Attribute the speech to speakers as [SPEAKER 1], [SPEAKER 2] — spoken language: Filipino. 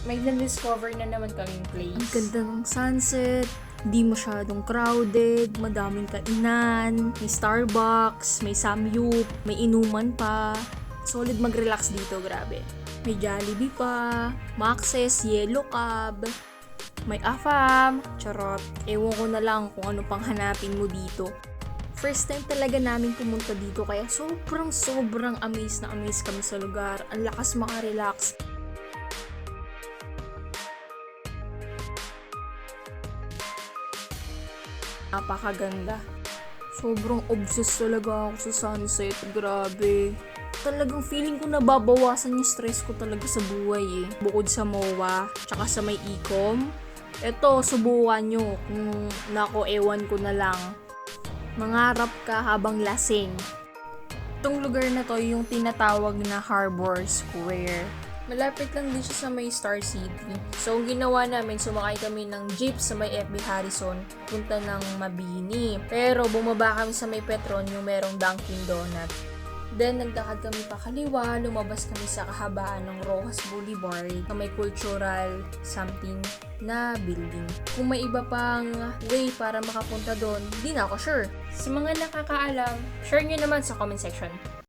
[SPEAKER 1] may na-discover na naman kaming place.
[SPEAKER 2] Ang ganda ng sunset, di masyadong crowded, madaming kainan, may Starbucks, may Samyup, may inuman pa. Solid mag-relax dito, grabe. May Jollibee pa, Max's, Yellow Cab, may Afam, charot. Ewan ko na lang kung ano pang hanapin mo dito. First time talaga namin pumunta dito kaya sobrang amazed na amazed kami sa lugar. Ang lakas maka-relax. Napakaganda. Sobrang obsessed talaga ako sa sunset. Grabe. Talagang feeling ko nababawasan yung stress ko talaga sa buhay eh. Bukod sa MOA, tsaka sa may Ecom. Eto, subukan nyo. Nako, ewan ko na lang. Mangarap ka habang lasing. Itong lugar na to yung tinatawag na Harbor Square. Malapit lang din siya sa may Star City. So, ang ginawa namin, sumakay kami ng jeep sa may FB Harrison, punta ng Mabini. Pero, bumaba kami sa may Petron, yung merong Dunkin' Donut. Then, nagdakad kami pa kaliwa, lumabas kami sa kahabaan ng Rojas Boulevard na may cultural something na building. Kung may iba pang way para makapunta doon, di na ako sure. Sa mga nakakaalam, share nyo naman sa comment section.